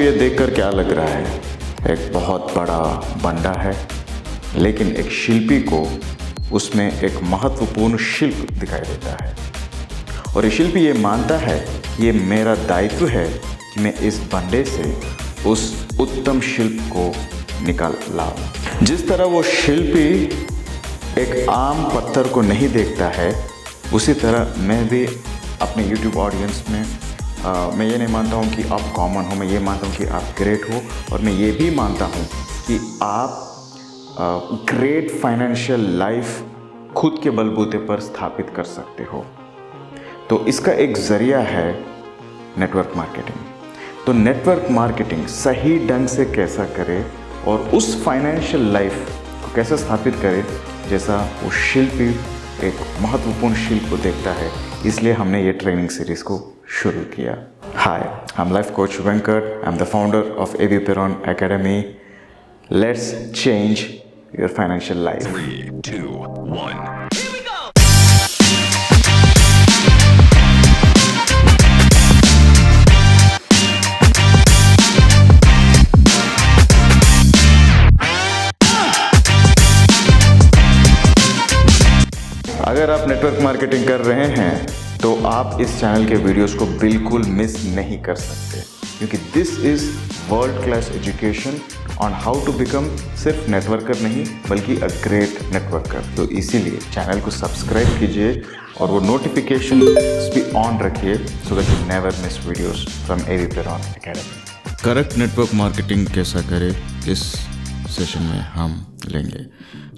ये देखकर क्या लग रहा है? एक बहुत बड़ा बंडा है, लेकिन एक शिल्पी को उसमें एक महत्वपूर्ण शिल्प दिखाई देता है और ये शिल्पी ये मानता है ये मेरा दायित्व है कि मैं इस बंडे से उस उत्तम शिल्प को निकाल लाऊं। जिस तरह वो शिल्पी एक आम पत्थर को नहीं देखता है, उसी तरह मैं भी अपने YouTube ऑडियंस में मैं ये नहीं मानता हूँ कि आप कॉमन हो, मैं ये मानता हूँ कि आप ग्रेट हो और मैं ये भी मानता हूँ कि आप ग्रेट फाइनेंशियल लाइफ खुद के बलबूते पर स्थापित कर सकते हो। तो इसका एक ज़रिया है नेटवर्क मार्केटिंग। तो नेटवर्क मार्केटिंग सही ढंग से कैसा करे और उस फाइनेंशियल लाइफ को कैसे स्थापित करे जैसा वो शिल्पी एक महत्वपूर्ण शिल्प को देखता है, इसलिए हमने ये ट्रेनिंग सीरीज को शुरू किया। Hi, I am life coach Venkat, I am the founder of AV Peron academy. Let's change your financial life. 3, 2, 1. अगर आप नेटवर्क मार्केटिंग कर रहे हैं तो आप इस चैनल के वीडियोस को बिल्कुल मिस नहीं कर सकते, क्योंकि this is world class education on how to become सिर्फ नेटवर्कर नहीं बल्कि अ ग्रेट नेटवर्कर। तो इसीलिए चैनल को सब्सक्राइब कीजिए और वो नोटिफिकेशन भी ऑन रखिए so that you never miss videos from AV Peron academy. Correct network marketing कैसा करें, इस सेशन में हम लेंगे।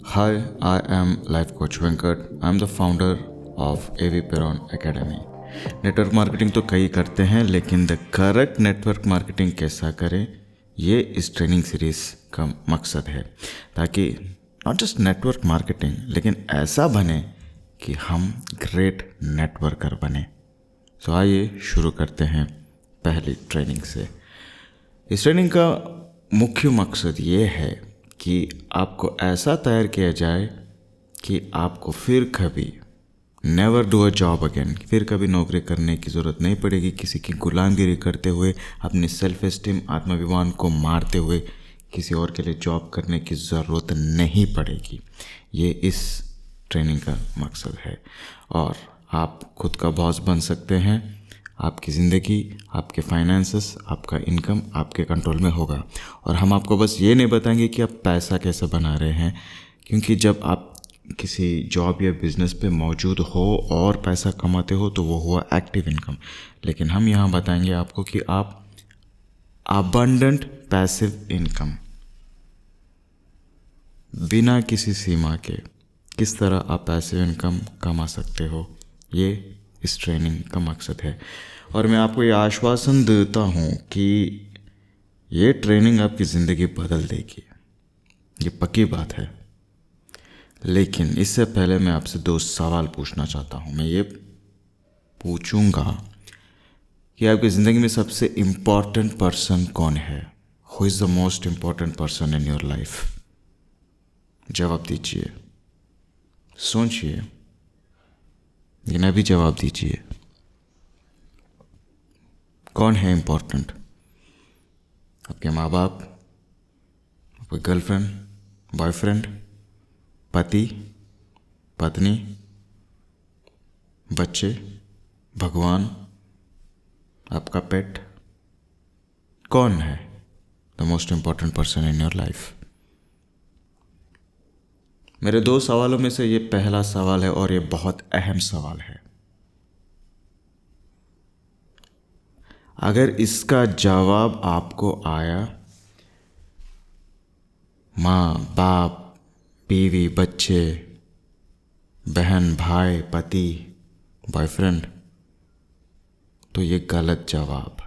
Hi, I am Life Coach Venkat. I am the founder of AV Peron Academy. Network marketing तो कई करते हैं, लेकिन द करेक्ट नेटवर्क मार्केटिंग कैसा करें, ये इस ट्रेनिंग सीरीज़ का मकसद है, ताकि नॉट जस्ट नेटवर्क मार्केटिंग लेकिन ऐसा बने कि हम ग्रेट नेटवर्कर बने। तो आइए शुरू करते हैं पहली ट्रेनिंग से। इस ट्रेनिंग का मुख्य मकसद ये है कि आपको ऐसा तैयार किया जाए कि आपको फिर कभी never do a job again, फिर कभी नौकरी करने की ज़रूरत नहीं पड़ेगी, किसी की गुलामगिरी करते हुए, अपनी सेल्फ एस्टीम आत्माभिमान को मारते हुए किसी और के लिए जॉब करने की ज़रूरत नहीं पड़ेगी। ये इस ट्रेनिंग का मकसद है और आप खुद का बॉस बन सकते हैं। आपकी ज़िंदगी, आपके फाइनेंसेस, आपका इनकम आपके कंट्रोल में होगा। और हम आपको बस ये नहीं बताएंगे कि आप पैसा कैसे बना रहे हैं, क्योंकि जब आप किसी जॉब या बिज़नेस पे मौजूद हो और पैसा कमाते हो तो वो हुआ एक्टिव इनकम। लेकिन हम यहाँ बताएंगे आपको कि आप अबंडेंट पैसिव इनकम बिना किसी सीमा के किस तरह आप पैसिव इनकम कमा सकते हो, ये इस ट्रेनिंग का मकसद है। और मैं आपको ये आश्वासन देता हूँ कि ये ट्रेनिंग आपकी ज़िंदगी बदल देगी, ये पक्की बात है। लेकिन इससे पहले मैं आपसे 2 सवाल पूछना चाहता हूँ। मैं ये पूछूंगा कि आपकी ज़िंदगी में सबसे इम्पॉर्टेंट पर्सन कौन है? Who is the most important person in your life? जवाब दीजिए, सोचिए, लेकिन अभी जवाब दीजिए। कौन है इम्पोर्टेंट? आपके माँ बाप, आपके गर्लफ्रेंड, बॉयफ्रेंड, पति, पत्नी, बच्चे, भगवान, आपका पेट? कौन है the most important person in your life? मेरे 2 सवालों में से ये पहला सवाल है और ये बहुत अहम सवाल है। अगर इसका जवाब आपको आया, माँ बाप, बीवी, बच्चे, बहन, भाई, पति, बॉयफ्रेंड, तो ये गलत जवाब।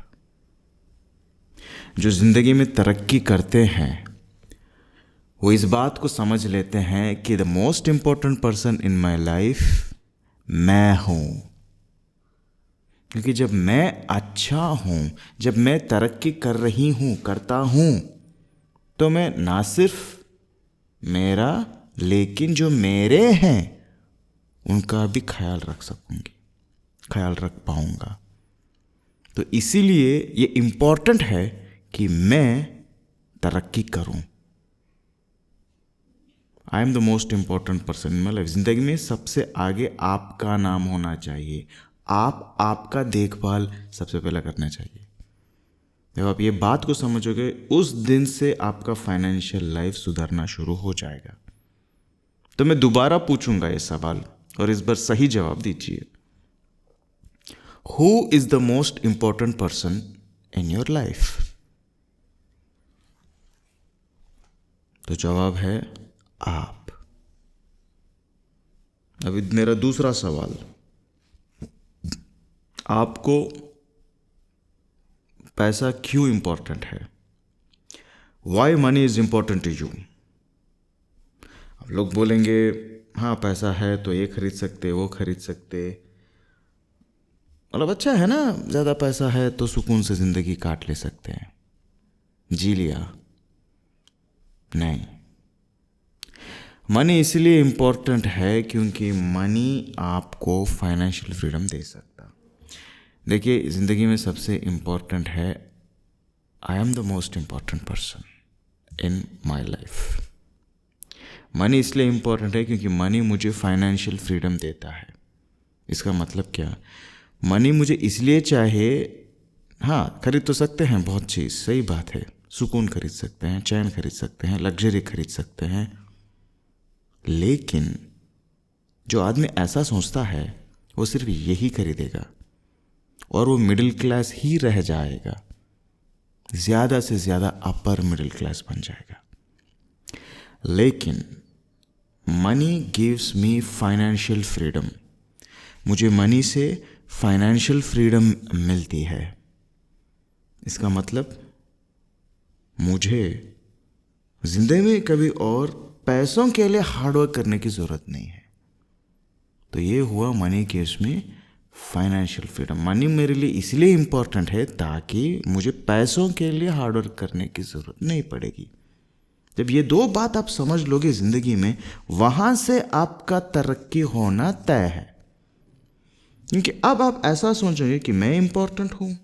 जो ज़िंदगी में तरक्की करते हैं वो इस बात को समझ लेते हैं कि the most important person in my life मैं हूँ। क्योंकि जब मैं अच्छा हूँ, जब मैं तरक्की कर रही हूँ, करता हूँ, तो मैं ना सिर्फ मेरा लेकिन जो मेरे हैं उनका भी ख्याल रख सकूँगी, ख्याल रख पाऊँगा। तो इसीलिए ये इम्पॉर्टेंट है कि मैं तरक्की करूं। आई am the most important person in my life. जिंदगी में सबसे आगे आपका नाम होना चाहिए। आपका देखभाल सबसे पहले करना चाहिए। जब आप ये बात को समझोगे, उस दिन से आपका फाइनेंशियल लाइफ सुधरना शुरू हो जाएगा। तो मैं दोबारा पूछूंगा ये सवाल, और इस बार सही जवाब दीजिए। Who is the most important person in your life? तो जवाब है आप। अभी मेरा दूसरा सवाल, आपको पैसा क्यों इंपॉर्टेंट है? Why money is important to you? अब लोग बोलेंगे हाँ पैसा है तो ये खरीद सकते, वो खरीद सकते, मतलब अच्छा है ना, ज़्यादा पैसा है तो सुकून से ज़िंदगी काट ले सकते हैं, जी लिया। नहीं, मनी इसलिए इम्पोर्टेंट है क्योंकि मनी आपको फाइनेंशियल फ्रीडम दे सकता। देखिए, ज़िंदगी में सबसे इम्पोर्टेंट है, आई am the most important person in my life. Money इसलिए इम्पोर्टेंट है क्योंकि मनी मुझे फाइनेंशियल फ्रीडम देता है। इसका मतलब क्या? मनी मुझे इसलिए चाहिए, हाँ खरीद तो सकते हैं बहुत चीज़, सही बात है, सुकून खरीद सकते हैं, चैन खरीद सकते हैं, लग्जरी खरीद सकते हैं, लेकिन जो आदमी ऐसा सोचता है वो सिर्फ यही खरीदेगा और वो मिडिल क्लास ही रह जाएगा, ज़्यादा से ज़्यादा अपर मिडिल क्लास बन जाएगा। लेकिन money gives me financial freedom. मुझे मनी से फाइनेंशियल फ्रीडम मिलती है। इसका मतलब मुझे जिंदगी में कभी और पैसों के लिए हार्डवर्क करने की ज़रूरत नहीं है। तो ये हुआ money gives me financial freedom. Money मेरे लिए इसलिए इम्पोर्टेंट है ताकि मुझे पैसों के लिए हार्डवर्क करने की ज़रूरत नहीं पड़ेगी। जब ये दो बात आप समझ लोगे ज़िंदगी में, वहाँ से आपका तरक्की होना तय है। क्योंकि अब आप ऐसा सोचोगे कि मैं इम्पोर्टेंट हूँ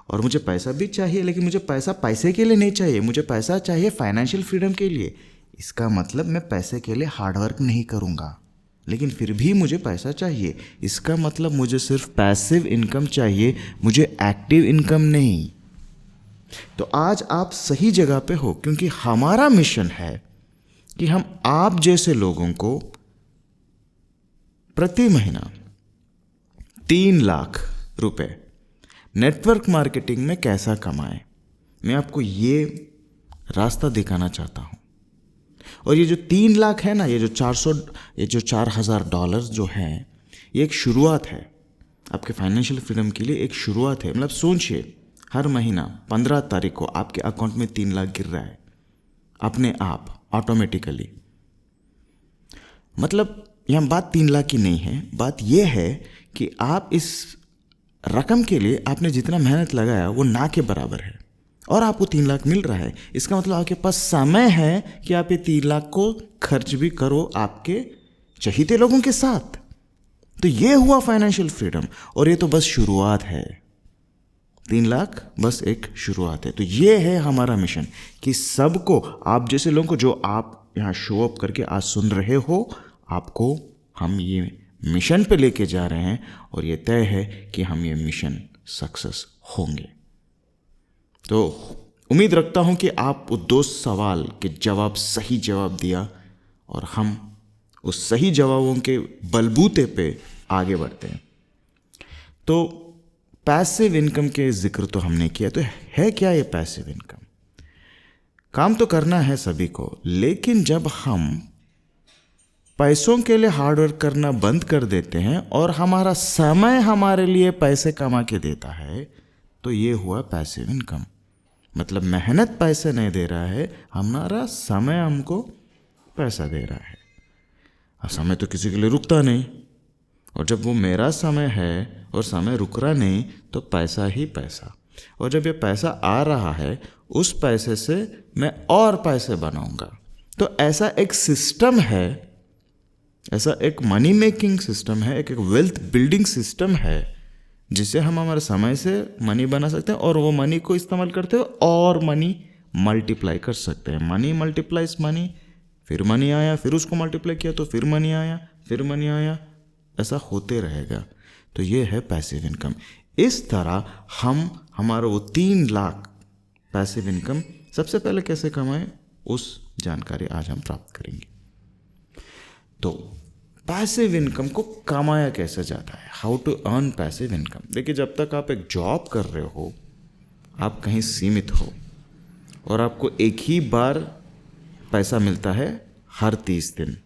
और मुझे पैसा भी चाहिए, लेकिन मुझे पैसा पैसे के लिए नहीं चाहिए, मुझे पैसा चाहिए फाइनेंशियल फ्रीडम के लिए। इसका मतलब मैं पैसे के लिए हार्डवर्क नहीं करूँगा, लेकिन फिर भी मुझे पैसा चाहिए। इसका मतलब मुझे सिर्फ पैसिव इनकम चाहिए, मुझे एक्टिव इनकम नहीं। तो आज आप सही जगह पे हो, क्योंकि हमारा मिशन है कि हम आप जैसे लोगों को प्रति महीना 3 लाख रुपए नेटवर्क मार्केटिंग में कैसा कमाएं। मैं आपको ये रास्ता दिखाना चाहता हूँ। और ये जो 3 लाख है ना, ये जो 4,000 डॉलर्स जो हैं, ये एक शुरुआत है आपके फाइनेंशियल फ्रीडम के लिए। एक शुरुआत है। मतलब सोचिए, हर महीना 15 तारीख को आपके अकाउंट में 3 लाख गिर रहा है अपने आप, ऑटोमेटिकली। मतलब यहाँ बात 3 लाख की नहीं है, बात यह है कि आप इस रकम के लिए आपने जितना मेहनत लगाया वो ना के बराबर है, और आपको 3 लाख मिल रहा है। इसका मतलब आपके पास समय है कि आप ये 3 लाख को खर्च भी करो आपके चहीते लोगों के साथ। तो ये हुआ फाइनेंशियल फ्रीडम, और ये तो बस शुरुआत है। 3 लाख बस एक शुरुआत है। तो ये है हमारा मिशन कि सबको, आप जैसे लोगों को, जो आप यहाँ शो अप करके आज सुन रहे हो, आपको हम ये मिशन पे लेके जा रहे हैं, और ये तय है कि हम ये मिशन सक्सेस होंगे। तो उम्मीद रखता हूँ कि आप उस 2 सवाल के सही जवाब दिया, और हम उस सही जवाबों के बलबूते पे आगे बढ़ते हैं। तो पैसिव इनकम के जिक्र तो हमने किया, तो है क्या ये पैसिव इनकम? काम तो करना है सभी को, लेकिन जब हम पैसों के लिए हार्डवर्क करना बंद कर देते हैं और हमारा समय हमारे लिए पैसे कमा के देता है, तो ये हुआ पैसिव इनकम। मतलब मेहनत पैसे नहीं दे रहा है, हमारा समय हमको पैसा दे रहा है। अब समय तो किसी के लिए रुकता नहीं, और जब वो मेरा समय है और समय रुक रहा नहीं, तो पैसा ही पैसा। और जब ये पैसा आ रहा है, उस पैसे से मैं और पैसे बनाऊंगा। तो ऐसा एक सिस्टम है, ऐसा एक मनी मेकिंग सिस्टम है, एक वेल्थ बिल्डिंग सिस्टम है, जिससे हम हमारे समय से मनी बना सकते हैं और वो मनी को इस्तेमाल करते हुए और मनी मल्टीप्लाई कर सकते हैं। मनी मल्टीप्लाइज मनी, फिर मनी आया, फिर उसको मल्टीप्लाई किया तो फिर मनी आया, फिर मनी आया, ऐसा होते रहेगा। तो ये है पैसिव इनकम। इस तरह हम हमारा वो 3 लाख पैसिव इनकम सबसे पहले कैसे कमाएं, उस जानकारी आज हम प्राप्त करेंगे। तो पैसिव इनकम को कमाया कैसे जाता है, how to earn passive income. देखिए, जब तक आप एक जॉब कर रहे हो, आप कहीं सीमित हो और आपको एक ही बार पैसा मिलता है हर 30 दिन,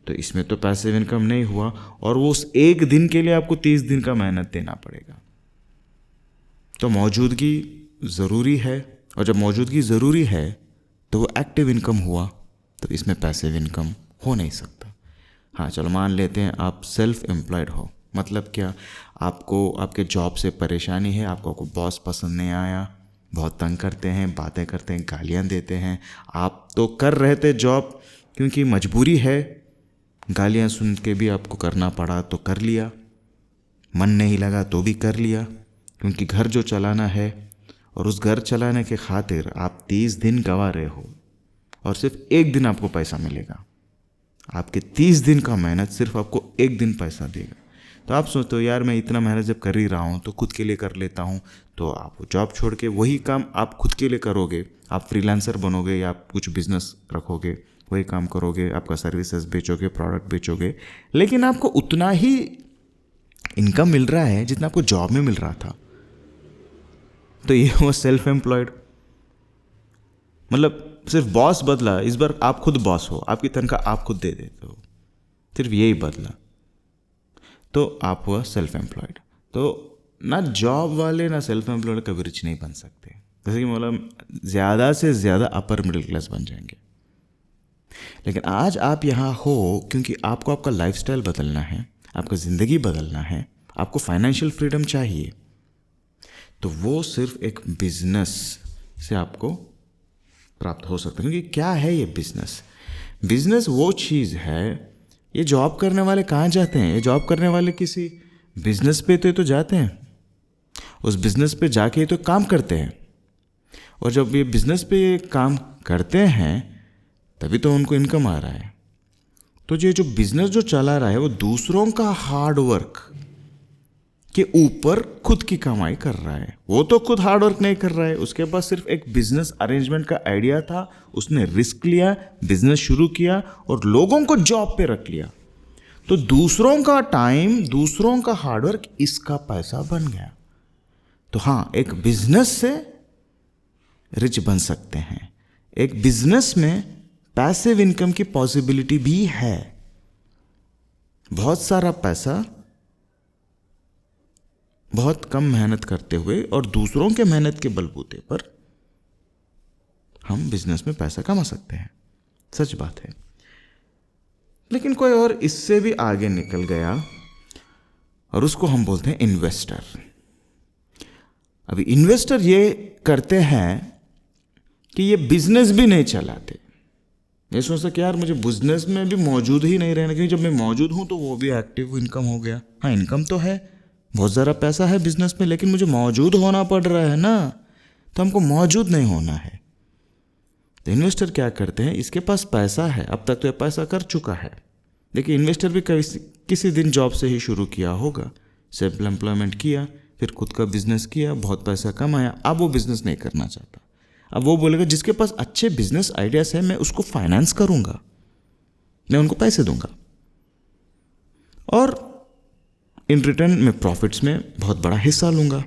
तो इसमें तो पैसिव इनकम नहीं हुआ और वो उस एक दिन के लिए आपको 30 दिन का मेहनत देना पड़ेगा। तो मौजूदगी ज़रूरी है, और जब मौजूदगी ज़रूरी है तो वो एक्टिव इनकम हुआ, तो इसमें पैसिव इनकम हो नहीं सकता। हाँ, चलो मान लेते हैं आप सेल्फ एम्प्लॉयड हो। मतलब क्या, आपको आपके जॉब से परेशानी है, आपको बॉस पसंद नहीं आया, बहुत तंग करते हैं, बातें करते हैं, गालियाँ देते हैं। आप तो कर रहे थे जॉब क्योंकि मजबूरी है, गालियाँ सुन के भी आपको करना पड़ा तो कर लिया, मन नहीं लगा तो भी कर लिया, क्योंकि घर जो चलाना है और उस घर चलाने के खातिर आप 30 दिन गंवा रहे हो और सिर्फ एक दिन आपको पैसा मिलेगा। आपके 30 दिन का मेहनत सिर्फ आपको एक दिन पैसा देगा। तो आप सोचते हो यार, मैं इतना मेहनत जब कर ही रहा हूँ तो खुद के लिए कर लेता हूँ। तो आप जॉब छोड़ के वही काम आप खुद के लिए करोगे, आप फ्रीलांसर बनोगे या आप कुछ बिजनेस रखोगे, वही काम करोगे, आपका सर्विसेज बेचोगे, प्रोडक्ट बेचोगे, लेकिन आपको उतना ही इनकम मिल रहा है जितना आपको जॉब में मिल रहा था। तो ये हुआ सेल्फ एम्प्लॉयड। मतलब सिर्फ बॉस बदला, इस बार आप खुद बॉस हो, आपकी तनख्वाह आप खुद दे देते हो, सिर्फ यही बदला, तो आप हुआ सेल्फ एम्प्लॉयड। तो ना जॉब वाले ना सेल्फ एम्प्लॉयड कभी रिच नहीं बन सकते। जैसे कि मतलब ज़्यादा से ज़्यादा अपर मिडिल क्लास बन जाएंगे। लेकिन आज आप यहाँ हो क्योंकि आपको आपका लाइफस्टाइल बदलना है, आपका ज़िंदगी बदलना है, आपको फाइनेंशियल फ्रीडम चाहिए। तो वो सिर्फ एक बिजनेस से आपको प्राप्त हो सकता है। क्योंकि क्या है ये बिजनेस? बिजनेस वो चीज़ है, ये जॉब करने वाले कहाँ जाते हैं? ये जॉब करने वाले किसी बिजनेस पे तो जाते हैं, उस बिजनेस पे जाके तो काम करते हैं, और जब ये बिजनेस पे काम करते हैं तभी तो उनको इनकम आ रहा है। तो ये जो बिजनेस जो चला रहा है वो दूसरों का हार्ड वर्क के ऊपर खुद की कमाई कर रहा है। वो तो खुद हार्ड वर्क नहीं कर रहा है, उसके पास सिर्फ एक बिजनेस अरेंजमेंट का आइडिया था, उसने रिस्क लिया, बिजनेस शुरू किया और लोगों को जॉब पे रख लिया। तो दूसरों का टाइम, दूसरों का हार्डवर्क, इसका पैसा बन गया। तो हाँ, एक बिजनेस से रिच बन सकते हैं। एक बिजनेस में पैसिव इनकम की पॉसिबिलिटी भी है। बहुत सारा पैसा बहुत कम मेहनत करते हुए और दूसरों के मेहनत के बलबूते पर हम बिजनेस में पैसा कमा सकते हैं। सच बात है। लेकिन कोई और इससे भी आगे निकल गया और उसको हम बोलते हैं इन्वेस्टर। अभी इन्वेस्टर ये करते हैं कि ये बिजनेस भी नहीं चलाते। ये सोचते कि यार मुझे बिजनेस में भी मौजूद ही नहीं रहना, क्योंकि जब मैं मौजूद हूं तो वो भी एक्टिव इनकम हो गया। हाँ, इनकम तो है, बहुत ज़्यादा पैसा है बिजनेस में, लेकिन मुझे मौजूद होना पड़ रहा है ना, तो हमको मौजूद नहीं होना है। तो इन्वेस्टर क्या करते हैं, इसके पास पैसा है, अब तक तो ये पैसा कर चुका है। देखिए, इन्वेस्टर भी किसी दिन जॉब से ही शुरू किया होगा, सेल्फ एम्प्लॉयमेंट किया, फिर खुद का बिजनेस किया, बहुत पैसा कमाया, अब वो बिजनेस नहीं करना चाहता। अब वो बोलेगा जिसके पास अच्छे बिजनेस आइडियाज है मैं उसको फाइनेंस करूंगा, मैं उनको पैसे दूंगा और इन रिटर्न में प्रॉफिट्स में बहुत बड़ा हिस्सा लूंगा।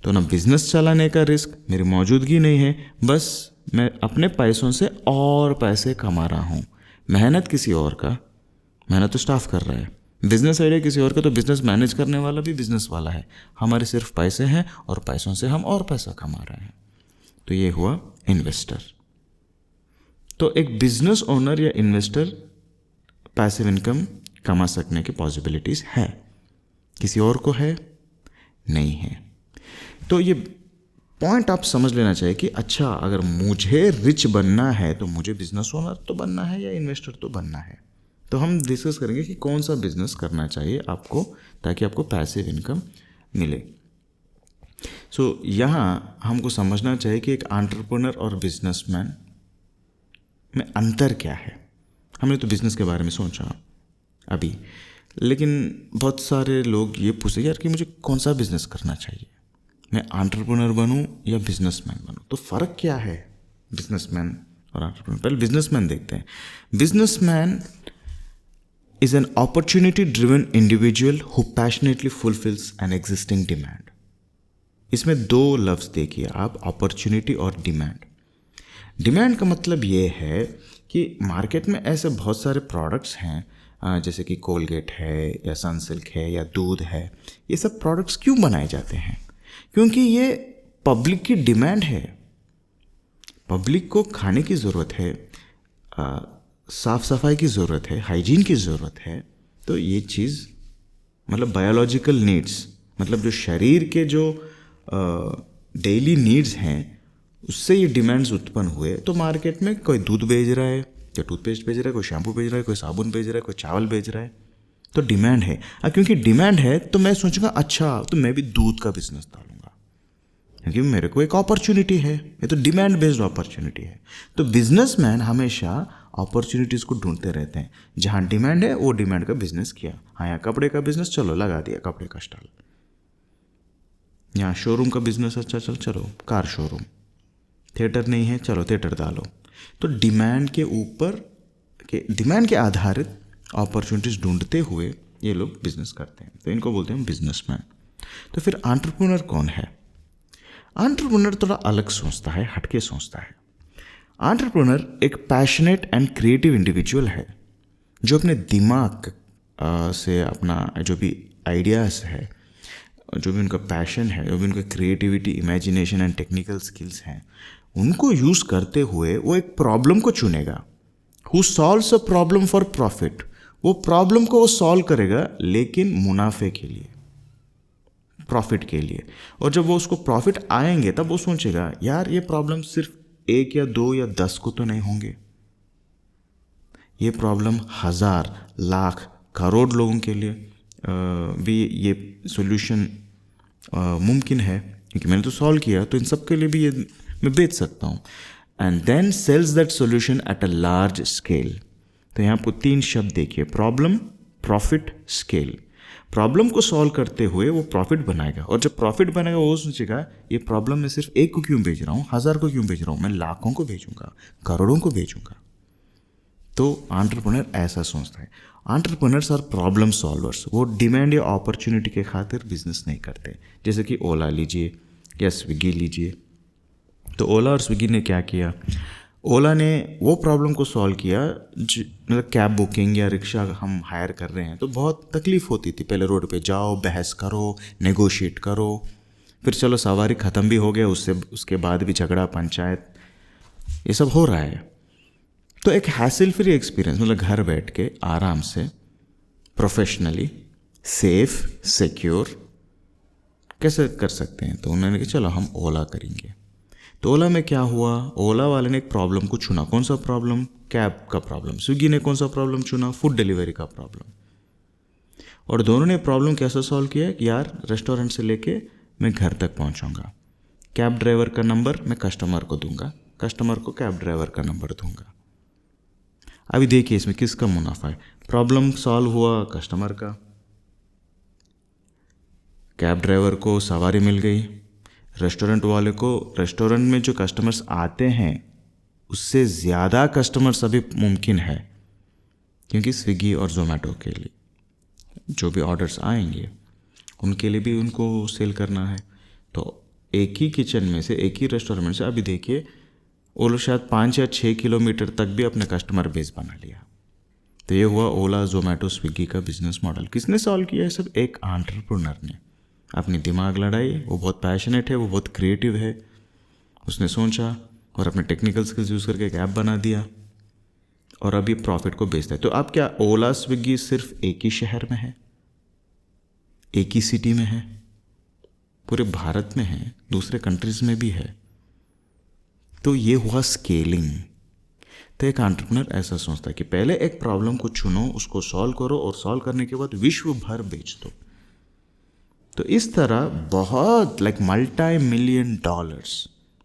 तो ना बिजनेस चलाने का रिस्क, मेरी मौजूदगी नहीं है, बस मैं अपने पैसों से और पैसे कमा रहा हूँ। मेहनत किसी और का, मेहनत तो स्टाफ कर रहा है, बिजनेस आइडिया किसी और का, तो बिजनेस मैनेज करने वाला भी बिजनेस वाला है। हमारे सिर्फ पैसे हैं और पैसों से हम और पैसा कमा रहे हैं। तो ये हुआ इन्वेस्टर। तो एक बिजनेस ओनर या इन्वेस्टर पैसिव इनकम कमा सकने की पॉसिबिलिटीज है, किसी और को है नहीं है। तो ये पॉइंट आप समझ लेना चाहिए कि अच्छा, अगर मुझे रिच बनना है तो मुझे बिजनेस ओनर तो बनना है या इन्वेस्टर तो बनना है। तो हम डिस्कस करेंगे कि कौन सा बिजनेस करना चाहिए आपको ताकि आपको पैसिव इनकम मिले। सो यहाँ हमको समझना चाहिए कि एक एंटरप्रेन्योर और बिजनेसमैन में अंतर क्या है। हमने तो बिजनेस के बारे में सोचा अभी, लेकिन बहुत सारे लोग ये पूछते यार कि मुझे कौन सा बिजनेस करना चाहिए, मैं एंटरप्रेन्योर बनूं या बिजनेसमैन बनूं, तो फ़र्क क्या है बिजनेसमैन और एंटरप्रेन्योर। पहले बिजनेसमैन देखते हैं। Businessman is an opportunity driven individual who passionately fulfills an existing demand। इसमें दो लफ्ज़ देखिए आप, अपॉर्चुनिटी और डिमांड। डिमांड का मतलब ये है कि मार्केट में ऐसे बहुत सारे प्रोडक्ट्स हैं जैसे कि कोलगेट है या सनसिल्क है या दूध है। ये सब प्रोडक्ट्स क्यों बनाए जाते हैं? क्योंकि ये पब्लिक की डिमांड है। पब्लिक को खाने की ज़रूरत है, साफ़ सफाई की ज़रूरत है, हाइजीन की ज़रूरत है। तो ये चीज़ मतलब बायोलॉजिकल नीड्स, मतलब जो शरीर के जो डेली नीड्स हैं उससे ये डिमांड्स उत्पन्न हुए। तो मार्केट में कोई दूध बेच रहा है या टूथपेस्ट बेच रहा है, कोई शैम्पू बेच रहा है, कोई साबुन बेच रहा है, कोई चावल बेच रहा है, तो डिमांड है। क्योंकि डिमांड है तो मैं सोचूंगा अच्छा तो मैं भी दूध का बिजनेस डालूंगा क्योंकि मेरे को एक अपॉर्चुनिटी है। ये तो डिमांड बेस्ड अपॉर्चुनिटी है। तो बिजनेसमैन हमेशा अपॉर्चुनिटीज़ को ढूंढते रहते हैं। जहाँ डिमांड है वो डिमांड का बिजनेस किया। हाँ, यहाँ कपड़े का बिजनेस, चलो लगा दिया कपड़े का स्टॉल। यहाँ शोरूम का बिजनेस, अच्छा चलो कार शोरूम। थिएटर नहीं है, चलो थिएटर डालो। तो डिमांड के ऊपर डिमांड के आधारित अपॉर्चुनिटीज़ ढूंढते हुए ये लोग बिजनेस करते हैं, तो इनको बोलते हैं बिजनेसमैन। तो फिर एंटरप्रेन्योर कौन है? एंटरप्रेन्योर थोड़ा अलग सोचता है, हटके सोचता है। एंटरप्रेन्योर एक पैशनेट एंड क्रिएटिव इंडिविजुअल है जो अपने दिमाग से अपना जो भी आइडियाज़ है, जो भी उनका पैशन है, जो भी उनका creativity, imagination and technical skills हैं, उनको यूज़ करते हुए वो एक प्रॉब्लम को चुनेगा। Who solves a problem for profit. वो प्रॉब्लम को वो सॉल्व करेगा लेकिन मुनाफे के लिए, प्रॉफिट के लिए। और जब वो उसको प्रॉफिट आएंगे तब वो सोचेगा यार ये प्रॉब्लम सिर्फ 1 या 2 या 10 को तो नहीं होंगे, ये प्रॉब्लम 1000, लाख, करोड़ लोगों के लिए भी ये सॉल्यूशन मुमकिन है क्योंकि मैंने तो सॉल्व किया, तो इन सब के लिए भी ये मैं बेच सकता हूँ। And then sells that solution at a large scale. तो यहाँ आपको 3 शब्द देखिए, प्रॉब्लम, प्रॉफिट, स्केल। प्रॉब्लम को सॉल्व करते हुए वो प्रॉफिट बनाएगा, और जब प्रॉफिट बनेगा वो सोचेगा ये प्रॉब्लम मैं सिर्फ 1 को क्यों बेच रहा हूँ, 1000 को क्यों बेच रहा हूँ, मैं लाखों को बेचूंगा, करोड़ों को बेचूंगा। तो एंटरप्रेन्योर ऐसा सोचता है। Entrepreneurs are problem solvers. वो डिमांड या अपॉर्चुनिटी के खातिर बिजनेस नहीं करते। जैसे कि ओला लीजिए या स्विगी लीजिए। तो ओला और स्विगी ने क्या किया? ओला ने वो प्रॉब्लम को सॉल्व किया, मतलब कैब बुकिंग या रिक्शा हम हायर कर रहे हैं तो बहुत तकलीफ़ होती थी। पहले रोड पे जाओ, बहस करो, नेगोशिएट करो, फिर चलो सवारी ख़त्म भी हो गया, उसके बाद भी झगड़ा, पंचायत, ये सब हो रहा है। तो एक हैसल फ्री एक्सपीरियंस, मतलब घर बैठ के आराम से प्रोफेशनली सेफ सिक्योर कैसे कर सकते हैं। तो उन्होंने कहा चलो हम ओला करेंगे। तो ओला में क्या हुआ, ओला वाले ने एक प्रॉब्लम को चुना। कौन सा प्रॉब्लम? कैब का प्रॉब्लम। स्विगी ने कौन सा प्रॉब्लम चुना? फूड डिलीवरी का प्रॉब्लम। और दोनों ने प्रॉब्लम कैसे सॉल्व किया कि यार रेस्टोरेंट से लेके मैं घर तक पहुंचाऊंगा, कैब ड्राइवर का नंबर मैं कस्टमर को दूंगा, कस्टमर को कैब ड्राइवर का नंबर दूंगा। अभी देखिए इसमें किसका मुनाफा है? प्रॉब्लम सॉल्व हुआ कस्टमर का, कैब ड्राइवर को सवारी मिल गई, रेस्टोरेंट वाले को, रेस्टोरेंट में जो कस्टमर्स आते हैं उससे ज़्यादा कस्टमर्स अभी मुमकिन है क्योंकि स्विगी और जोमेटो के लिए जो भी ऑर्डर्स आएंगे उनके लिए भी उनको सेल करना है। तो एक ही किचन में से, एक ही रेस्टोरेंट से अभी देखिए वो लोग शायद 5 या 6 किलोमीटर तक भी अपने कस्टमर बेस बना लिया। तो ये हुआ ओला, जोमेटो, स्विगी का बिजनेस मॉडल। किसने सॉल्व किया है? सब एक एंटरप्रेन्योर ने। अपनी दिमाग लड़ाई, वो बहुत पैशनेट है, वो बहुत क्रिएटिव है, उसने सोचा और अपने टेक्निकल स्किल्स यूज़ करके एक ऐप बना दिया और अभी प्रॉफिट को बेचता है। तो अब क्या ओला स्विगी सिर्फ एक ही शहर में है, एक ही सिटी में है? पूरे भारत में है, दूसरे कंट्रीज में भी है। तो ये हुआ स्केलिंग। तो एक एंटरप्रेन्योर ऐसा सोचता है कि पहले एक प्रॉब्लम को चुनो, उसको सॉल्व करो और सॉल्व करने के बाद विश्व भर बेच दो। तो इस तरह बहुत $multi-million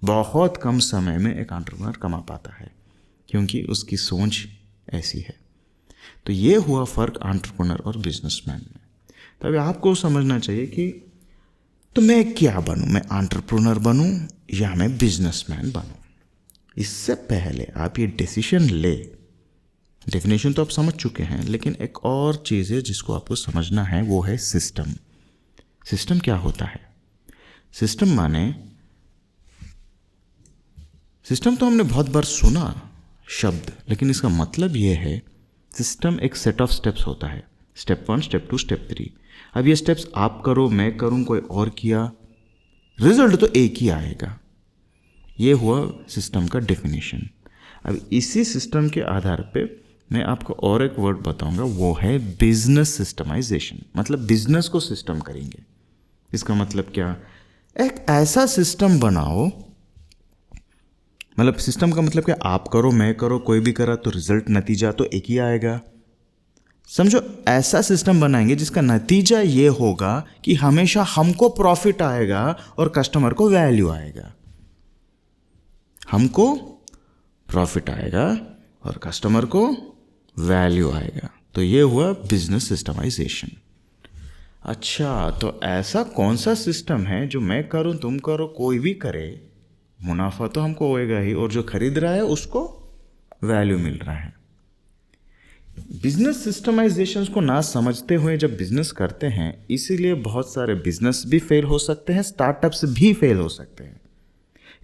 बहुत कम समय में एक एंटरप्रेन्योर कमा पाता है, क्योंकि उसकी सोच ऐसी है। तो ये हुआ फ़र्क एंटरप्रेन्योर और बिजनेसमैन में। तो अभी आपको समझना चाहिए कि तो मैं क्या बनूं, मैं एंटरप्रेन्योर बनूं या मैं बिजनेसमैन बनूं। इससे पहले आप ये डिसीजन ले, डेफिनेशन तो आप समझ चुके हैं, लेकिन एक और चीज़ है जिसको आपको समझना है, वो है सिस्टम। सिस्टम क्या होता है? सिस्टम माने, सिस्टम तो हमने बहुत बार सुना शब्द, लेकिन इसका मतलब ये है सिस्टम एक सेट ऑफ स्टेप्स होता है। Step 1, step 2, step 3। अब ये स्टेप्स आप करो, मैं करूं, कोई और किया, रिजल्ट तो एक ही आएगा। ये हुआ सिस्टम का डेफिनेशन। अब इसी सिस्टम के आधार पे मैं आपको और एक वर्ड बताऊंगा, वो है बिजनेस सिस्टमाइजेशन। मतलब बिजनेस को सिस्टम करेंगे। इसका मतलब क्या? एक ऐसा सिस्टम बनाओ, मतलब सिस्टम का मतलब क्या? आप करो, मैं करो, कोई भी करा तो रिजल्ट, नतीजा तो एक ही आएगा। समझो, ऐसा सिस्टम बनाएंगे जिसका नतीजा ये होगा कि हमेशा हमको प्रॉफिट आएगा और कस्टमर को वैल्यू आएगा। हमको प्रॉफिट आएगा और कस्टमर को वैल्यू आएगा। तो ये हुआ बिजनेस सिस्टमाइजेशन। अच्छा, तो ऐसा कौन सा सिस्टम है जो मैं करूं, तुम करो, कोई भी करे, मुनाफा तो हमको होएगा ही और जो खरीद रहा है उसको वैल्यू मिल रहा है। बिजनेस सिस्टमाइजेशन को ना समझते हुए जब बिजनेस करते हैं, इसीलिए बहुत सारे बिजनेस भी फेल हो सकते हैं, स्टार्टअप्स भी फेल हो सकते हैं।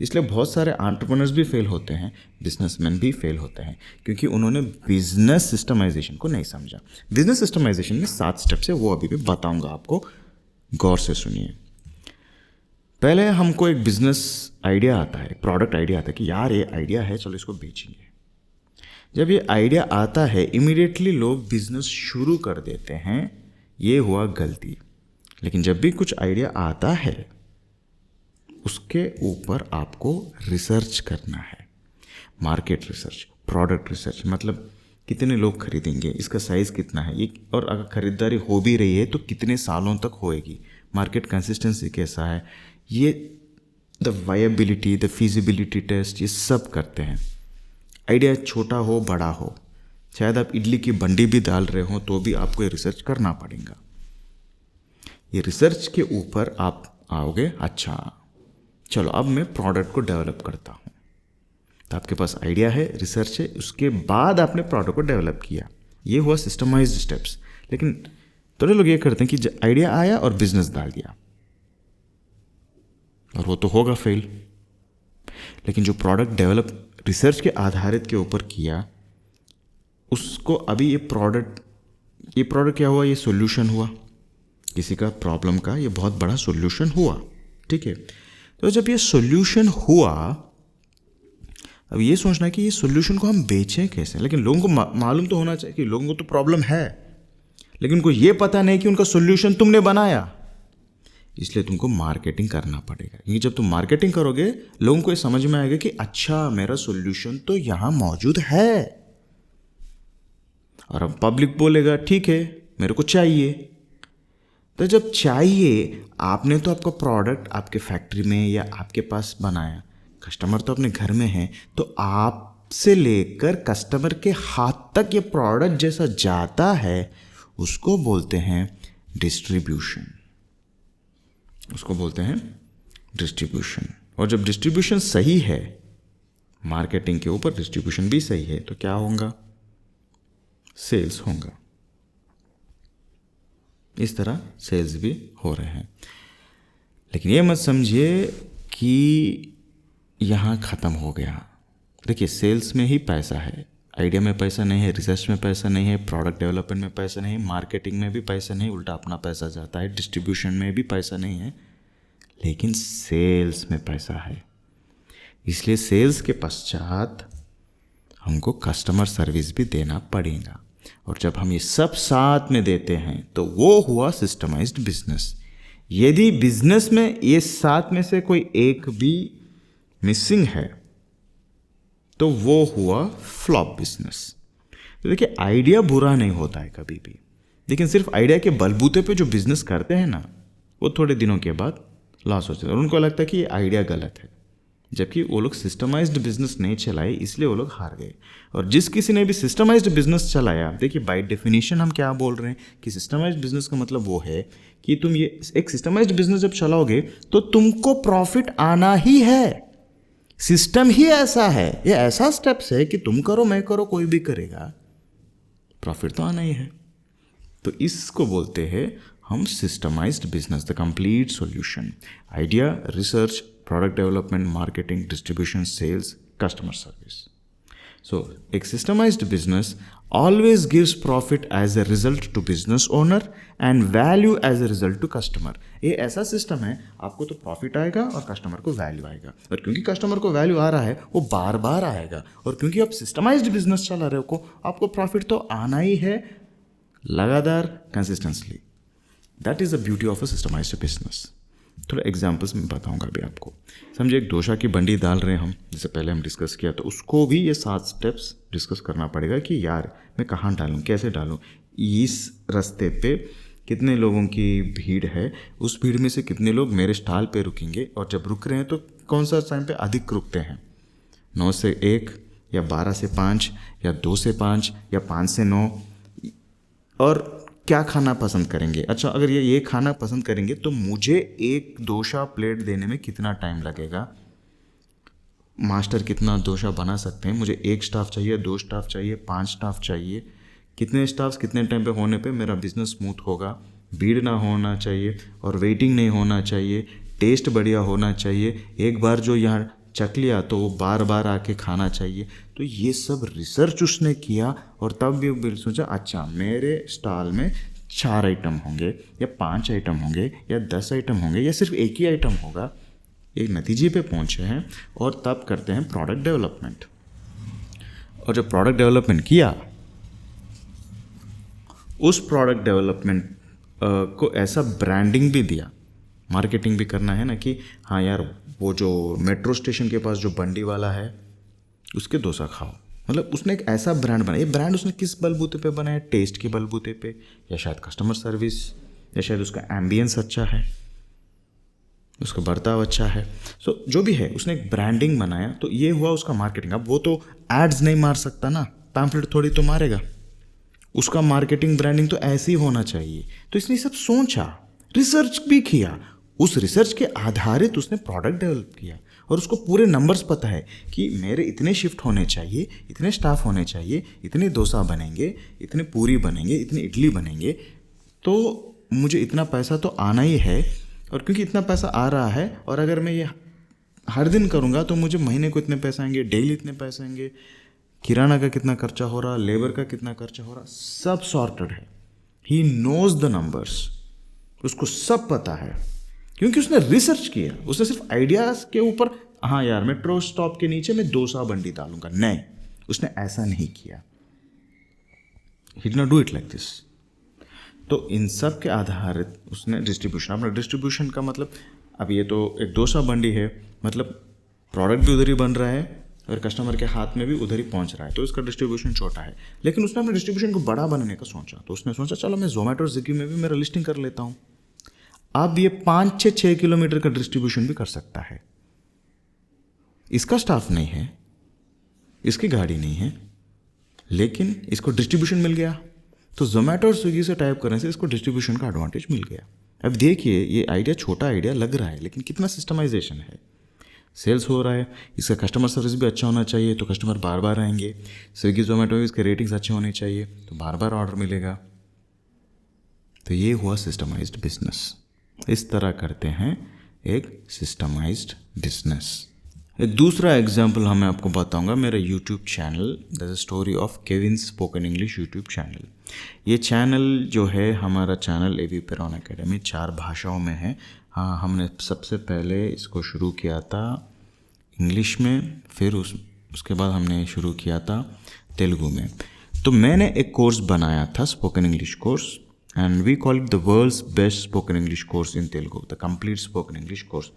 इसलिए बहुत सारे एंटरप्रेन्योर्स भी फेल होते हैं, बिजनेसमैन भी फेल होते हैं, क्योंकि उन्होंने बिजनेस सिस्टमाइजेशन को नहीं समझा। बिजनेस सिस्टमाइजेशन में 7 स्टेप्स है, वो अभी भी बताऊंगा आपको, गौर से सुनिए। पहले हमको एक बिजनेस आइडिया आता है, प्रोडक्ट आइडिया आता है कि यार ये आइडिया है, चलो इसको बेचेंगे। जब ये आइडिया आता है, इमीडिएटली लोग बिजनेस शुरू कर देते हैं। ये हुआ गलती। लेकिन जब भी कुछ आइडिया आता है, उसके ऊपर आपको रिसर्च करना है। मार्केट रिसर्च, प्रोडक्ट रिसर्च, मतलब कितने लोग खरीदेंगे, इसका साइज़ कितना है ये, और अगर खरीदारी हो भी रही है तो कितने सालों तक होएगी, मार्केट कंसिस्टेंसी कैसा है, ये the viability, the feasibility test, ये सब करते हैं। आइडिया छोटा हो बड़ा हो, शायद आप इडली की बंडी भी डाल रहे हो तो भी आपको ये रिसर्च करना पड़ेगा। ये रिसर्च के ऊपर आप आओगे, अच्छा चलो अब मैं प्रोडक्ट को डेवलप करता हूँ। तो आपके पास आइडिया है, रिसर्च है, उसके बाद आपने प्रोडक्ट को डेवलप किया। ये हुआ सिस्टमाइज्ड स्टेप्स। लेकिन थोड़े लोग ये करते हैं कि आइडिया आया और बिजनेस डाल दिया, और वो तो होगा फेल। लेकिन जो प्रोडक्ट डेवलप रिसर्च के आधारित के ऊपर किया, उसको अभी ये प्रोडक्ट क्या हुआ? ये सॉल्यूशन हुआ किसी का प्रॉब्लम का, ये बहुत बड़ा सॉल्यूशन हुआ। ठीक है, तो जब ये सॉल्यूशन हुआ, अब ये सोचना है कि ये सॉल्यूशन को हम बेचें कैसे। लेकिन लोगों को मालूम तो होना चाहिए कि लोगों को तो प्रॉब्लम है, लेकिन उनको ये पता नहीं कि उनका सॉल्यूशन तुमने बनाया। इसलिए तुमको मार्केटिंग करना पड़ेगा, क्योंकि जब तुम मार्केटिंग करोगे, लोगों को ये समझ में आएगा कि अच्छा मेरा सॉल्यूशन तो यहाँ मौजूद है। और अब पब्लिक बोलेगा ठीक है मेरे को चाहिए। तो जब चाहिए, आपने तो आपका प्रोडक्ट आपके फैक्ट्री में या आपके पास बनाया, कस्टमर तो अपने घर में है, तो आपसे लेकर कस्टमर के हाथ तक ये प्रोडक्ट जैसा जाता है, उसको बोलते हैं डिस्ट्रीब्यूशन। उसको बोलते हैं डिस्ट्रीब्यूशन। और जब डिस्ट्रीब्यूशन सही है, मार्केटिंग के ऊपर डिस्ट्रीब्यूशन भी सही है, तो क्या होगा? सेल्स होगा। इस तरह सेल्स भी हो रहे हैं। लेकिन ये मत समझिए कि यहाँ ख़त्म हो गया। देखिए, सेल्स में ही पैसा है, आइडिया में पैसा नहीं है, रिसर्च में पैसा नहीं है, प्रोडक्ट डेवलपमेंट में पैसा नहीं है, मार्केटिंग में भी पैसा नहीं, उल्टा अपना पैसा जाता है, डिस्ट्रीब्यूशन में भी पैसा नहीं है, लेकिन सेल्स में पैसा है। इसलिए सेल्स के पश्चात हमको कस्टमर सर्विस भी देना पड़ेगा। और जब हम ये सब साथ में देते हैं तो वो हुआ सिस्टमाइज्ड बिजनेस। यदि बिजनेस में ये सात में से कोई एक भी मिसिंग है तो वो हुआ फ्लॉप बिजनेस। तो देखिए आइडिया बुरा नहीं होता है कभी भी, लेकिन सिर्फ आइडिया के बलबूते पे जो बिजनेस करते हैं ना, वो थोड़े दिनों के बाद लॉस हो जाता है और उनको लगता है कि ये आइडिया गलत है, जबकि वो लोग सिस्टमाइज्ड बिजनेस नहीं चलाए, इसलिए वो लोग हार गए। और जिस किसी ने भी सिस्टमाइज्ड बिजनेस चलाया, देखिए बाय डेफिनेशन हम क्या बोल रहे हैं कि सिस्टमाइज्ड बिजनेस का मतलब वो है कि तुम ये एक सिस्टमाइज्ड बिजनेस जब चलाओगे तो तुमको प्रॉफिट आना ही है। सिस्टम ही ऐसा है, ये ऐसा स्टेप्स है कि तुम करो मैं करो कोई भी करेगा, प्रॉफिट तो आना ही है। तो इसको बोलते हैं हम systemized business, the complete solution. Idea, research, product development, marketing, distribution, sales, customer service. So एक systemized business always gives profit as a result to business owner and value as a result to customer। ये ऐसा system है, आपको तो profit आएगा और customer को value आएगा, और क्योंकि कस्टमर को वैल्यू आ रहा है वो बार बार आएगा, और क्योंकि आप सिस्टमाइज्ड बिजनेस चला रहे हो आपको प्रॉफिट तो आना ही है लगातार, consistently. That is the beauty of a systemised business. थोड़ा एग्जाम्पल्स मैं बताऊंगा अभी आपको। समझे एक डोसा की बंडी डाल रहे हैं हम, जैसे पहले हम डिस्कस किया, तो उसको भी ये 7 स्टेप्स डिस्कस करना पड़ेगा कि यार मैं कहाँ डालूँ, कैसे डालूँ, इस रास्ते पे कितने लोगों की भीड़ है, उस भीड़ में से कितने लोग मेरे स्टॉल पे रुकेंगे, और जब रुक रहे हैं तो कौन सा टाइम पे अधिक रुकते हैं, 9 से 1 या 12 से 5 या 2 से 5 या 5 से 9, और क्या खाना पसंद करेंगे। अच्छा अगर ये खाना पसंद करेंगे तो मुझे एक डोसा प्लेट देने में कितना टाइम लगेगा, मास्टर कितना डोसा बना सकते हैं, मुझे 1 स्टाफ चाहिए, 2 स्टाफ चाहिए, 5 स्टाफ चाहिए, कितने स्टाफ्स कितने टाइम पे होने पे मेरा बिजनेस स्मूथ होगा, भीड़ ना होना चाहिए और वेटिंग नहीं होना चाहिए, टेस्ट बढ़िया होना चाहिए, एक बार जो यहाँ चख लिया तो वो बार बार आके खाना चाहिए। तो ये सब रिसर्च उसने किया, और तब भी सोचा अच्छा मेरे स्टॉल में 4 आइटम होंगे या 5 आइटम होंगे या 10 आइटम होंगे या सिर्फ एक ही आइटम होगा। एक नतीजे पे पहुंचे हैं, और तब करते हैं प्रोडक्ट डेवलपमेंट। और जब प्रोडक्ट डेवलपमेंट किया, उस प्रोडक्ट डेवलपमेंट को ऐसा ब्रांडिंग भी दिया, मार्केटिंग भी करना है ना कि हाँ यार वो जो मेट्रो स्टेशन के पास जो बंडी वाला है उसके डोसा खाओ, मतलब उसने एक ऐसा ब्रांड बनाया। ये ब्रांड उसने किस बलबूते पे बनाया, टेस्ट के बलबूते पे, या शायद कस्टमर सर्विस, या शायद उसका एम्बियंस अच्छा है, उसका बर्ताव अच्छा है। सो जो भी है उसने एक ब्रांडिंग बनाया, तो ये हुआ उसका मार्केटिंग। अब वो तो एड्स नहीं मार सकता ना, पैम्फलेट थोड़ी तो मारेगा, उसका मार्केटिंग ब्रांडिंग तो ऐसे ही होना चाहिए। तो इसने सब सोचा, रिसर्च भी किया, उस रिसर्च के आधारित उसने प्रोडक्ट डेवलप किया, और उसको पूरे नंबर्स पता है कि मेरे इतने शिफ्ट होने चाहिए, इतने स्टाफ होने चाहिए, इतने डोसा बनेंगे, इतने पूरी बनेंगे, इतने इडली बनेंगे, तो मुझे इतना पैसा तो आना ही है। और क्योंकि इतना पैसा आ रहा है, और अगर मैं ये हर दिन करूँगा तो मुझे महीने को इतने पैसे आएंगे, डेली इतने पैसे आएंगे, किराना का कितना खर्चा हो रहा, लेबर का कितना खर्चा हो रहा, सब सॉर्टेड है। ही नोज द नंबर्स, उसको सब पता है, क्योंकि उसने रिसर्च किया। उसने सिर्फ आइडियाज के ऊपर हाँ यार मेट्रो स्टॉप के नीचे मैं डोसा बंडी डालूंगा, नहीं, उसने ऐसा नहीं किया। He did not do it like this. तो इन सब के आधारित उसने डिस्ट्रीब्यूशन, अपना डिस्ट्रीब्यूशन का मतलब, अब ये तो एक डोसा बंडी है, मतलब प्रोडक्ट भी उधर ही बन रहा है और कस्टमर के हाथ में भी उधर ही पहुंच रहा है, तो इसका डिस्ट्रीब्यूशन छोटा है। लेकिन उसने अपने डिस्ट्रीब्यूशन को बड़ा बनाने का सोचा, तो उसने सोचा चलो मैं जोमेटो और स्विगी में भी मेरा लिस्टिंग कर लेता हूँ। अब ये 5-6 किलोमीटर का डिस्ट्रीब्यूशन भी कर सकता है। इसका स्टाफ नहीं है, इसकी गाड़ी नहीं है, लेकिन इसको डिस्ट्रीब्यूशन मिल गया। तो जोमेटो और स्विगी से टाइप करने से इसको डिस्ट्रीब्यूशन का एडवांटेज मिल गया। अब देखिए ये आइडिया छोटा आइडिया लग रहा है, लेकिन कितना सिस्टमाइजेशन है। सेल्स हो रहा है, इसका कस्टमर सर्विस भी अच्छा होना चाहिए, तो कस्टमर बार बार आएंगे। स्विगी जोमेटो में इसके रेटिंग्स अच्छे होने चाहिए, तो बार बार ऑर्डर मिलेगा। तो ये हुआ सिस्टमाइज्ड बिजनेस। इस तरह करते हैं एक सिस्टमाइज्ड बिजनेस। एक दूसरा एग्जाम्पल मैं आपको बताऊंगा, मेरा YouTube channel the story of Kevin spoken English YouTube channel. ये चैनल जो है हमारा चैनल एवी पेरॉन एकेडमी 4 भाषाओं में है। हाँ, हमने सबसे पहले इसको शुरू किया था इंग्लिश में, फिर उसके बाद हमने शुरू किया था तेलुगु में। तो मैंने एक कोर्स बनाया था, spoken English course, and we call it the world's best spoken English course in Telugu, the complete spoken English course।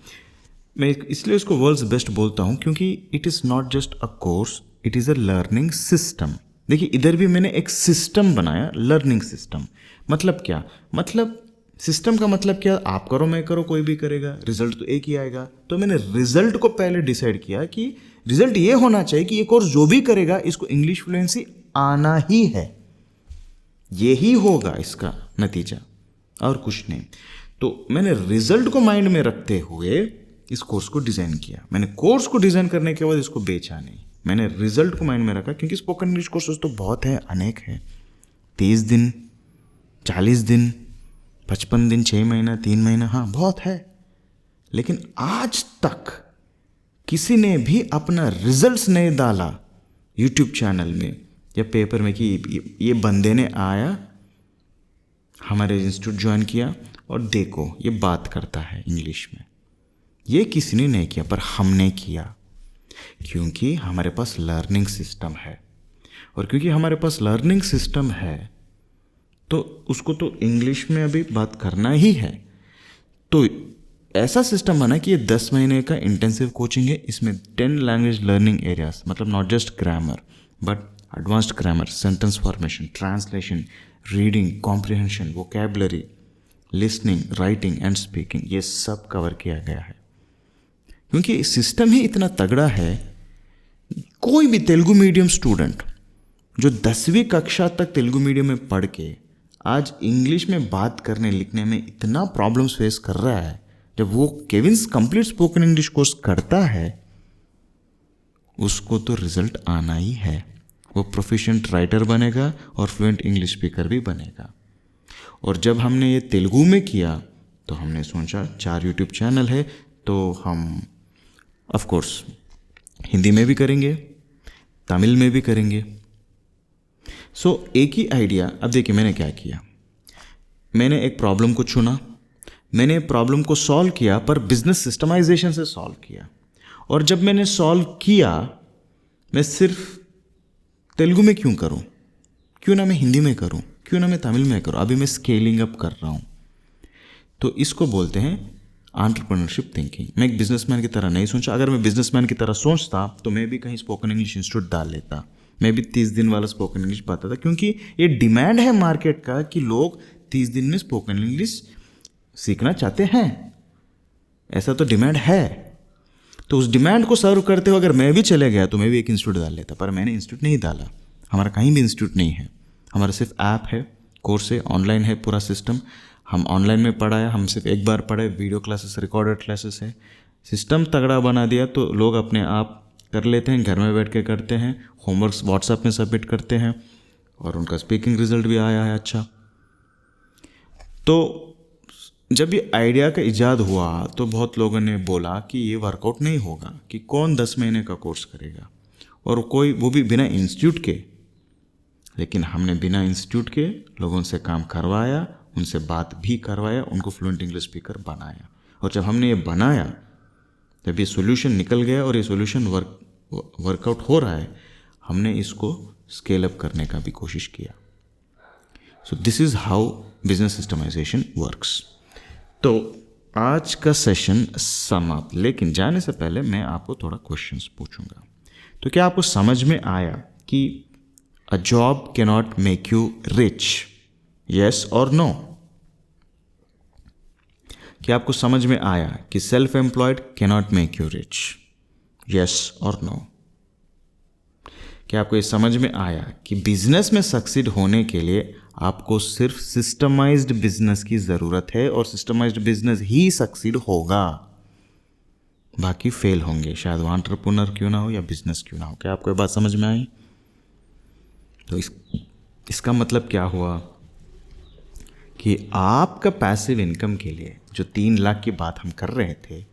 मैं इसलिए उसको वर्ल्ड्स बेस्ट बोलता हूँ क्योंकि it is not just a course, it is a learning system. देखिए इधर भी मैंने एक सिस्टम बनाया, लर्निंग सिस्टम। मतलब क्या? मतलब सिस्टम का मतलब क्या? आप करो मैं करो कोई भी करेगा, रिजल्ट तो एक ही आएगा। तो मैंने रिजल्ट को पहले डिसाइड किया कि रिजल्ट ये होना चाहिए कि ये कोर्स जो भी करेगा इसको इंग्लिश फ्लुएंसी आना ही है, यही होगा इसका नतीजा और कुछ नहीं। तो मैंने रिजल्ट को माइंड में रखते हुए इस कोर्स को डिज़ाइन किया। मैंने कोर्स को डिज़ाइन करने के बाद इसको बेचा नहीं, मैंने रिजल्ट को माइंड में रखा, क्योंकि स्पोकन इंग्लिश कोर्सेज तो बहुत है, अनेक है। 30 दिन, 40 दिन, 55 दिन, 6 महीना, 3 महीना, हाँ बहुत है। लेकिन आज तक किसी ने भी अपना रिजल्ट्स नहीं डाला यूट्यूब चैनल में या पेपर में कि ये बंदे ने आया हमारे इंस्टीट्यूट ज्वाइन किया और देखो ये बात करता है इंग्लिश में। ये किसी ने नहीं किया, पर हमने किया, क्योंकि हमारे पास लर्निंग सिस्टम है। और क्योंकि हमारे पास लर्निंग सिस्टम है तो उसको तो इंग्लिश में अभी बात करना ही है। तो ऐसा सिस्टम बना कि ये 10 महीने का इंटेंसिव कोचिंग है। इसमें 10 लैंग्वेज लर्निंग एरियाज, मतलब not just grammar but advanced grammar, sentence formation, translation, reading comprehension, vocabulary, listening, writing and speaking, ये सब कवर किया गया है। क्योंकि सिस्टम ही इतना तगड़ा है, कोई भी तेलुगु मीडियम स्टूडेंट जो 10वीं कक्षा तक तेलुगु मीडियम में पढ़ के आज इंग्लिश में बात करने लिखने में इतना प्रॉब्लम्स फेस कर रहा है, जब वो Kevin's complete spoken English course करता है उसको तो रिजल्ट आना ही है। वो प्रोफिशिएंट राइटर बनेगा और फ्लुएंट इंग्लिश स्पीकर भी बनेगा। और जब हमने ये तेलुगु में किया तो हमने सोचा 4 यूट्यूब चैनल है तो हम ऑफ कोर्स हिंदी में भी करेंगे, तमिल में भी करेंगे। सो एक ही आइडिया। अब देखिए मैंने क्या किया, मैंने एक प्रॉब्लम को चुना, मैंने प्रॉब्लम को सॉल्व किया, पर बिजनेस सिस्टमाइजेशन से सॉल्व किया। और जब मैंने सॉल्व किया, मैं सिर्फ तेलुगु में क्यों करूं, क्यों ना मैं हिंदी में करूं, क्यों ना मैं तमिल में करूं, अभी मैं स्केलिंग अप कर रहा हूं। तो इसको बोलते हैं एंटरप्रेन्योरशिप थिंकिंग। मैं एक बिजनेसमैन की तरह नहीं सोचा। अगर मैं बिजनेसमैन की तरह सोचता तो मैं भी कहीं स्पोकन इंग्लिश इंस्टीट्यूट डाल लेता, मैं भी 30 दिन वाला स्पोकन इंग्लिश बताता, क्योंकि ये डिमांड है मार्केट का कि लोग 30 दिन में स्पोकन इंग्लिश सीखना चाहते हैं। ऐसा तो डिमांड है। तो उस डिमांड को सर्व करते हुए अगर मैं भी चले गया तो मैं भी एक इंस्टीट्यूट डाल लेता, पर मैंने इंस्टीट्यूट नहीं डाला। हमारा कहीं भी इंस्टीट्यूट नहीं है, हमारा सिर्फ ऐप है, कोर्स है, ऑनलाइन है पूरा सिस्टम। हम ऑनलाइन में पढ़ाया, हम सिर्फ एक बार पढ़े, वीडियो क्लासेस, रिकॉर्डेड क्लासेस है। सिस्टम तगड़ा बना दिया तो लोग अपने आप कर लेते हैं, घर में बैठ के करते हैं, होमवर्क्स व्हाट्सएप में सबमिट करते हैं और उनका स्पीकिंग रिजल्ट भी आया है अच्छा। तो जब ये आइडिया का इजाद हुआ तो बहुत लोगों ने बोला कि ये वर्कआउट नहीं होगा, कि कौन 10 महीने का कोर्स करेगा, और कोई वो भी बिना इंस्टीट्यूट के। लेकिन हमने बिना इंस्टीट्यूट के लोगों से काम करवाया, उनसे बात भी करवाया, उनको फ्लुएंट इंग्लिश स्पीकर बनाया। और जब हमने ये बनाया, जब ये सोल्यूशन निकल गया और ये सोल्यूशन वर्कआउट हो रहा है, हमने इसको स्केल अप करने का भी कोशिश किया। So this is how business systemization works. तो आज का सेशन समाप्त, लेकिन जाने से पहले मैं आपको थोड़ा क्वेश्चंस पूछूंगा। तो क्या आपको समझ में आया कि a job can not make you rich, yes और नो? क्या आपको समझ में आया कि self employed can not make you rich, yes और नो? क्या आपको ये समझ में आया कि बिजनेस में सक्सीड होने के लिए आपको सिर्फ सिस्टमाइज्ड बिजनेस की ज़रूरत है और सिस्टमाइज्ड बिजनेस ही सक्सीड होगा, बाकी फेल होंगे, शायद वो एंटरप्रेन्योर क्यों ना हो या बिजनेस क्यों ना हो। क्या आपको ये बात समझ में आई? तो इसका मतलब क्या हुआ कि आपका पैसिव इनकम के लिए, जो 3 लाख की बात हम कर रहे थे,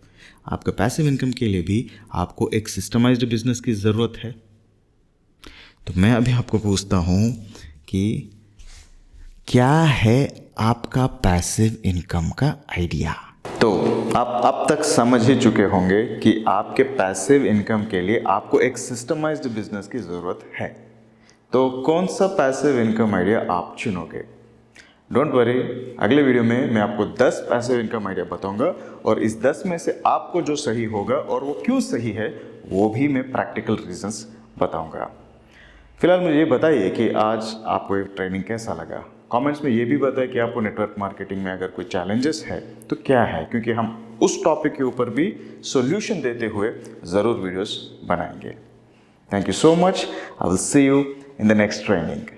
आपका पैसिव इनकम के लिए भी आपको एक सिस्टमाइज्ड बिजनेस की ज़रूरत है। तो मैं अभी आपको पूछता हूँ कि क्या है आपका पैसिव इनकम का आइडिया? तो आप अब तक समझ ही चुके होंगे कि आपके पैसिव इनकम के लिए आपको एक सिस्टमाइज्ड बिजनेस की ज़रूरत है। तो कौन सा पैसिव इनकम आइडिया आप चुनोगे? डोंट वरी, अगले वीडियो में मैं आपको 10 पैसिव इनकम आइडिया बताऊंगा और इस 10 में से आपको जो सही होगा और वो क्यों सही है वो भी मैं प्रैक्टिकल रीजंस बताऊंगा। फिलहाल मुझे ये बताइए कि आज आपको ये ट्रेनिंग कैसा लगा। कमेंट्स में ये भी बताएं कि आपको नेटवर्क मार्केटिंग में अगर कोई चैलेंजेस है तो क्या है, क्योंकि हम उस टॉपिक के ऊपर भी सॉल्यूशन देते हुए ज़रूर वीडियोस बनाएंगे। Thank you so much. I will see you in the next training.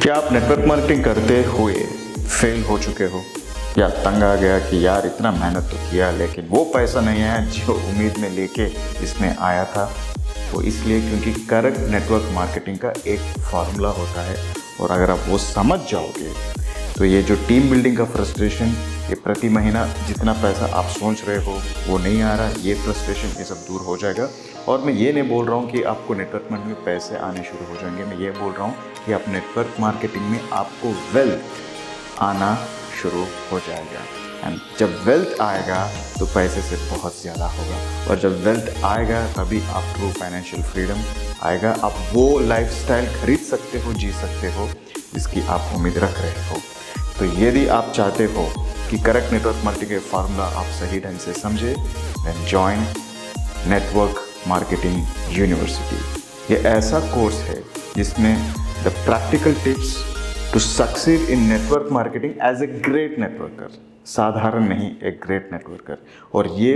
क्या आप नेटवर्क मार्केटिंग करते हुए फेल हो चुके हो या तंग आ गया कि यार इतना मेहनत तो किया लेकिन वो पैसा नहीं आया जो उम्मीद में लेके इसमें आया था? तो इसलिए क्योंकि करेक्ट नेटवर्क मार्केटिंग का एक फार्मूला होता है, और अगर आप वो समझ जाओगे तो ये जो टीम बिल्डिंग का फ्रस्ट्रेशन, ये प्रति महीना जितना पैसा आप सोच रहे हो वो नहीं आ रहा, ये फ्रस्ट्रेशन ये सब दूर हो जाएगा। और मैं ये नहीं बोल रहा हूँ कि आपको नेटवर्क मार्केटिंग में पैसे आने शुरू हो जाएंगे, मैं ये बोल रहा हूँ कि आप नेटवर्क मार्केटिंग में आपको वेल्थ आना शुरू हो जाएगा। एंड जब वेल्थ आएगा तो पैसे से बहुत ज़्यादा होगा, और जब वेल्थ आएगा तभी आप ट्रू फाइनेंशियल फ्रीडम आएगा। आप वो लाइफस्टाइल खरीद सकते हो, जी सकते हो जिसकी आप उम्मीद रख रहे हो। तो यदि आप चाहते हो कि करेक्ट नेटवर्क मार्केटिंग के फार्मूला आप सही ढंग से समझे, then join network marketing university. ये ऐसा कोर्स है जिसमें the practical tips to succeed in network marketing as a great networker, साधारण नहीं, एक ग्रेट नेटवर्कर। और ये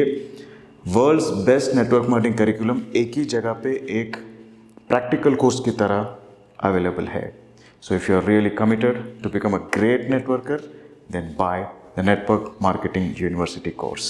world's best network marketing curriculum एक ही जगह पे एक प्रैक्टिकल कोर्स की तरह अवेलेबल है। So if you are really committed to become a great networker, then buy the Network Marketing University course.